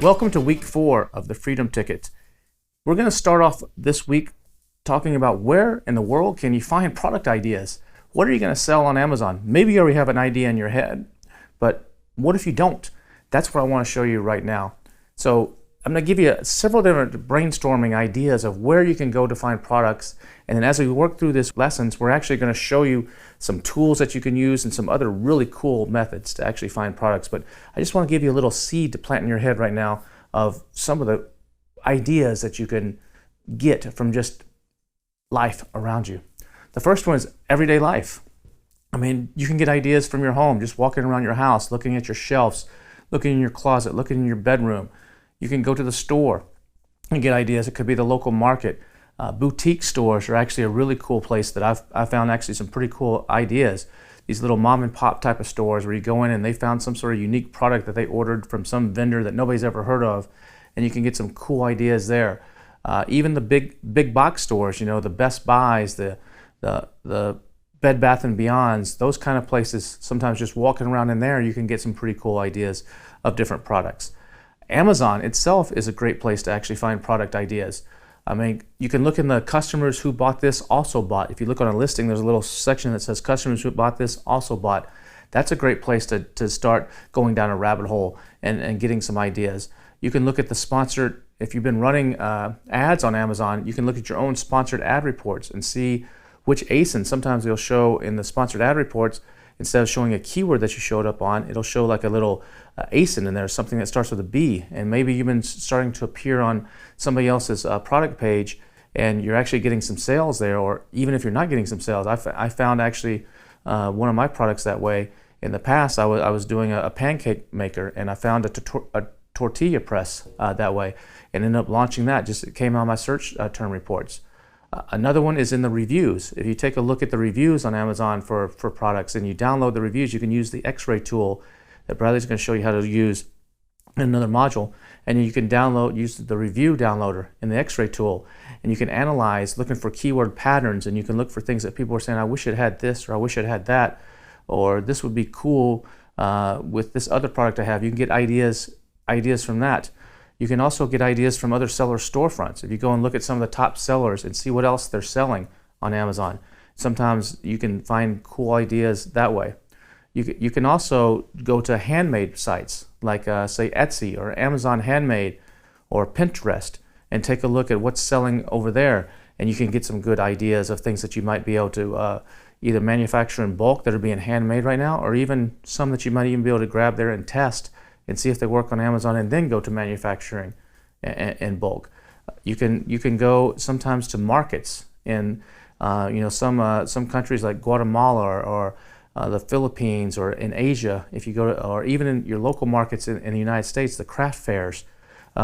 Welcome to week 4 of the Freedom Ticket. We're going to start off this week talking about where in the world can you find product ideas. What are you going to sell on Amazon? Maybe you already have an idea in your head, but what if you don't? That's what I want to show you right now. So I'm going to give you several different brainstorming ideas of where you can go to find products. And then as we work through these lessons, we're actually going to show you some tools that you can use and some other really cool methods to actually find products. But I just want to give you a little seed to plant in your head right now of some of the ideas that you can get from just life around you. The first one is everyday life. I mean, you can get ideas from your home, just walking around your house, looking at your shelves, looking in your closet, looking in your bedroom. You can go to the store and get ideas. It could be the local market. Boutique stores are actually a really cool place that I've found actually some pretty cool ideas. These little mom and pop type of stores where you go in and they found some sort of unique product that they ordered from some vendor that nobody's ever heard of, and you can get some cool ideas there. Even the big box stores, you know, the Best Buys, the Bed Bath & Beyonds, those kind of places, sometimes just walking around in there, you can get some pretty cool ideas of different products. Amazon itself is a great place to actually find product ideas. I mean, you can look in the customers who bought this also bought. If you look on a listing, there's a little section that says customers who bought this also bought. That's a great place to start going down a rabbit hole and getting some ideas. You can look at the sponsored, if you've been running ads on Amazon, you can look at your own sponsored ad reports and see which ASIN. Sometimes they'll show in the sponsored ad reports, instead of showing a keyword that you showed up on, it'll show like a little ASIN in there, something that starts with a B. And maybe you've been starting to appear on somebody else's product page and you're actually getting some sales there, or even if you're not getting some sales. I found actually one of my products that way. In the past, I was doing a pancake maker and I found a tortilla press that way and ended up launching that. Just it came on my search term reports. Another one is in the reviews. If you take a look at the reviews on Amazon for products and you download the reviews, you can use the X-ray tool that Bradley's going to show you how to use in another module. And you can use the review downloader in the X-ray tool, and you can analyze looking for keyword patterns, and you can look for things that people are saying, I wish it had this, or I wish it had that, or this would be cool with this other product I have. You can get ideas from that. You can also get ideas from other seller storefronts. If you go and look at some of the top sellers and see what else they're selling on Amazon, sometimes you can find cool ideas that way. You can also go to handmade sites like say Etsy or Amazon Handmade or Pinterest and take a look at what's selling over there, and you can get some good ideas of things that you might be able to either manufacture in bulk that are being handmade right now, or even some that you might even be able to grab there and test and see if they work on Amazon, and then go to manufacturing in bulk. You can go sometimes to markets in some countries like Guatemala or the Philippines, or in Asia. If you go to, or even in your local markets in the United States, the craft fairs.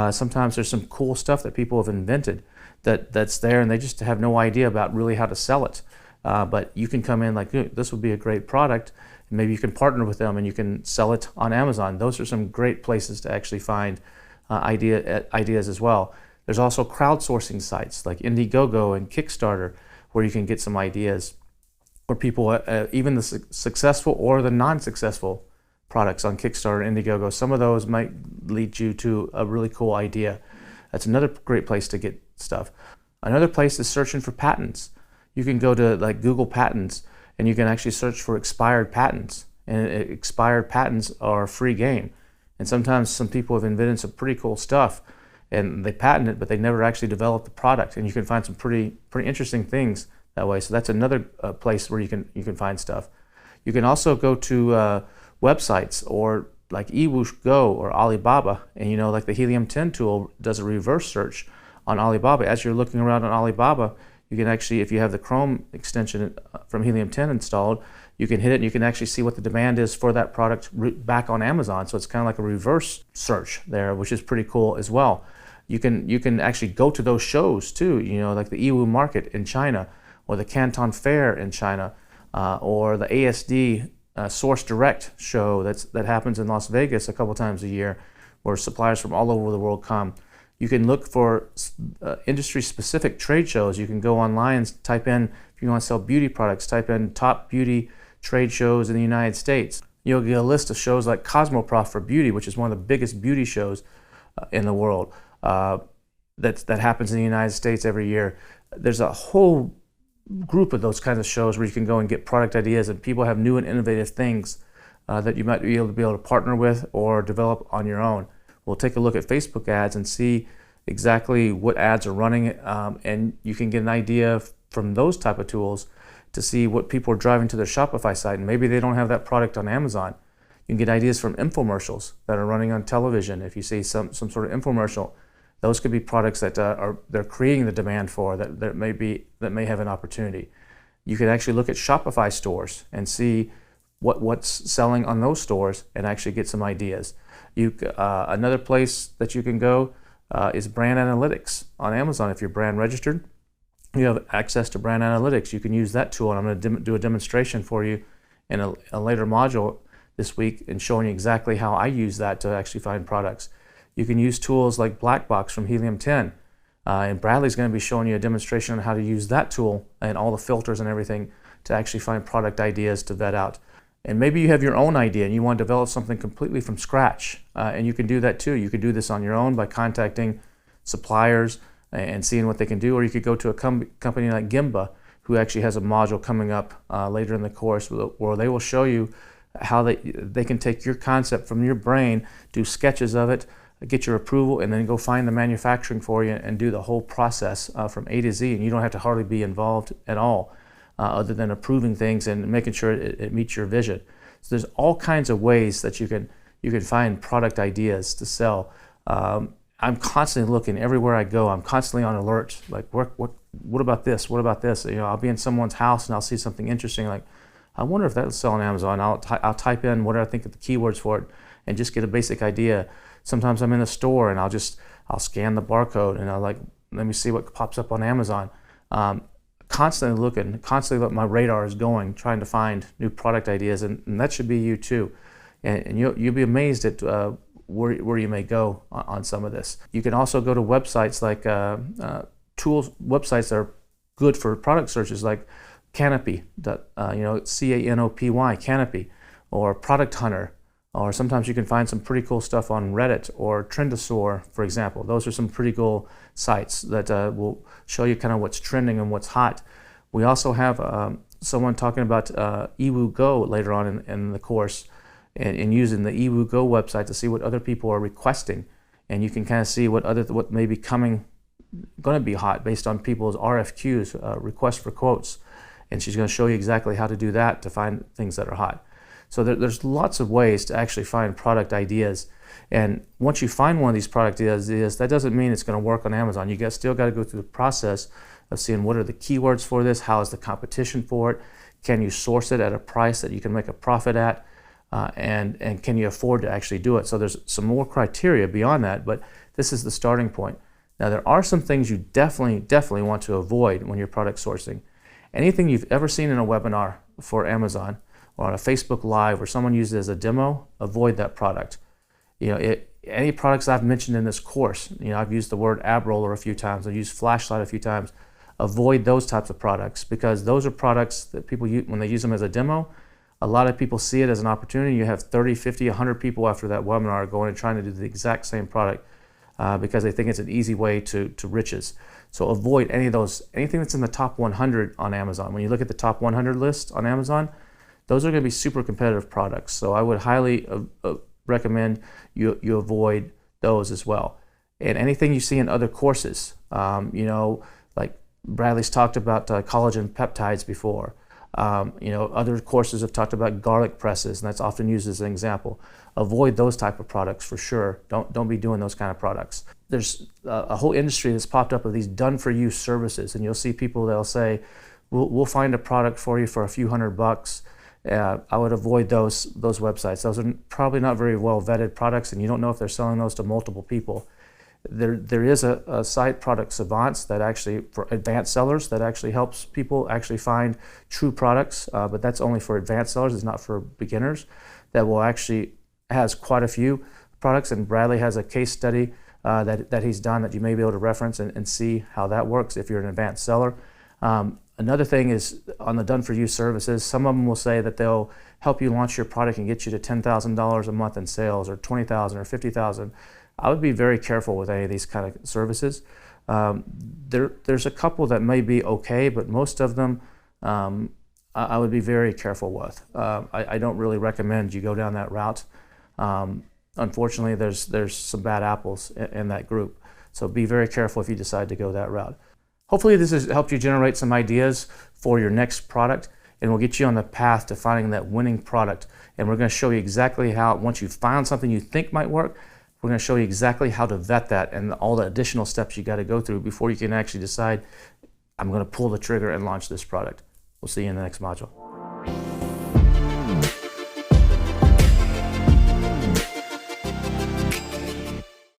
Sometimes there's some cool stuff that people have invented that's there, and they just have no idea about really how to sell it. But you can come in like, this would be a great product. Maybe you can partner with them and you can sell it on Amazon. Those are some great places to actually find ideas as well. There's also crowdsourcing sites like Indiegogo and Kickstarter where you can get some ideas, where people, even the successful or the non-successful products on Kickstarter and Indiegogo, some of those might lead you to a really cool idea. That's another great place to get stuff. Another place is searching for patents. You can go to like Google Patents, and you can actually search for expired patents. And expired patents are a free game. And sometimes some people have invented some pretty cool stuff, and they patent it, but they never actually develop the product. And you can find some pretty interesting things that way. So that's another place where you can find stuff. You can also go to websites or like eWhoosh Go or Alibaba, and like the Helium 10 tool does a reverse search on Alibaba. As you're looking around on Alibaba, you can actually, if you have the Chrome extension from Helium 10 installed, you can hit it and you can actually see what the demand is for that product back on Amazon. So it's kind of like a reverse search there, which is pretty cool as well. You can actually go to those shows too, like the Yiwu Market in China, or the Canton Fair in China, or the ASD Source Direct show that happens in Las Vegas a couple times a year, where suppliers from all over the world come. You can look for industry-specific trade shows. You can go online and type in, if you want to sell beauty products, type in top beauty trade shows in the United States. You'll get a list of shows like Cosmoprof for beauty, which is one of the biggest beauty shows in the world. That happens in the United States every year. There's a whole group of those kinds of shows where you can go and get product ideas, and people have new and innovative things that you might be able to partner with or develop on your own. We'll take a look at Facebook ads and see exactly what ads are running, and you can get an idea from those type of tools to see what people are driving to their Shopify site, and maybe they don't have that product on Amazon. You can get ideas from infomercials that are running on television. If you see some sort of infomercial, those could be products that they're creating the demand for, that may have an opportunity. You could actually look at Shopify stores and see what's selling on those stores and actually get some ideas. Another place that you can go is brand analytics on Amazon. If you're brand registered, you have access to brand analytics. You can use that tool, and I'm going to do a demonstration for you in a later module this week and showing you exactly how I use that to actually find products. You can use tools like Blackbox from Helium 10, and Bradley's going to be showing you a demonstration on how to use that tool and all the filters and everything to actually find product ideas to vet out. And maybe you have your own idea and you want to develop something completely from scratch, and you can do that too. You could do this on your own by contacting suppliers and seeing what they can do, or you could go to a company like Gimba, who actually has a module coming up later in the course where they will show you how they can take your concept from your brain, do sketches of it, get your approval, and then go find the manufacturing for you and do the whole process from A to Z, and you don't have to hardly be involved at all. Other than approving things and making sure it meets your vision. So there's all kinds of ways that you can find product ideas to sell. I'm constantly looking everywhere I go. I'm constantly on alert. Like, what about this? What about this? I'll be in someone's house and I'll see something interesting. Like, I wonder if that'll sell on Amazon. I'll type in what I think of the keywords for it and just get a basic idea. Sometimes I'm in a store and I'll scan the barcode and let me see what pops up on Amazon. Constantly looking, constantly what my radar is going, trying to find new product ideas, and that should be you too. And you'll be amazed at where you may go on some of this. You can also go to websites like websites that are good for product searches, like Canopy, Canopy, Canopy, or Product Hunter, or sometimes you can find some pretty cool stuff on Reddit or Trendosaur, for example. Those are some pretty cool sites that will show you kind of what's trending and what's hot. We also have someone talking about eWooGo later on in the course, and using the eWooGo website to see what other people are requesting, and you can kind of see what may be going to be hot based on people's RFQs, requests for quotes, and she's going to show you exactly how to do that to find things that are hot. So there's lots of ways to actually find product ideas. And once you find one of these product ideas, that doesn't mean it's going to work on Amazon. You still got to go through the process of seeing what are the keywords for this, how is the competition for it, can you source it at a price that you can make a profit at, and can you afford to actually do it. So there's some more criteria beyond that, but this is the starting point. Now there are some things you definitely want to avoid when you're product sourcing. Anything you've ever seen in a webinar for Amazon, or on a Facebook Live where someone used it as a demo, avoid that product. Any products I've mentioned in this course, I've used the word ab roller a few times, I've used flashlight a few times. Avoid those types of products, because those are products that people use when they use them as a demo. A lot of people see it as an opportunity. You have 30, 50, 100 people after that webinar going and trying to do the exact same product because they think it's an easy way to riches. So avoid any of those, anything that's in the top 100 on Amazon. When you look at the top 100 list on Amazon, those are going to be super competitive products. So I would highly recommend you avoid those as well. And anything you see in other courses, like Bradley's talked about collagen peptides before. Other courses have talked about garlic presses, and that's often used as an example. Avoid those type of products for sure. Don't be doing those kind of products. There's a whole industry that's popped up of these done-for-you services, and you'll see people that'll say, we'll find a product for you for a few $100. I would avoid those websites. Those are probably not very well vetted products, and you don't know if they're selling those to multiple people. There is a site, Product Savants, that actually, for advanced sellers, that actually helps people actually find true products, but that's only for advanced sellers. It's not for beginners. That will actually has quite a few products, and Bradley has a case study that he's done that you may be able to reference and see how that works if you're an advanced seller. Another thing is on the done-for-you services, some of them will say that they'll help you launch your product and get you to $10,000 a month in sales, or $20,000 or $50,000. I would be very careful with any of these kind of services. There's a couple that may be okay, but most of them I would be very careful with. I don't really recommend you go down that route. Unfortunately, there's some bad apples in that group. So be very careful if you decide to go that route. Hopefully this has helped you generate some ideas for your next product, and will get you on the path to finding that winning product. And we're going to show you exactly how, once you've found something you think might work, we're going to show you exactly how to vet that and all the additional steps you got to go through before you can actually decide, I'm going to pull the trigger and launch this product. We'll see you in the next module.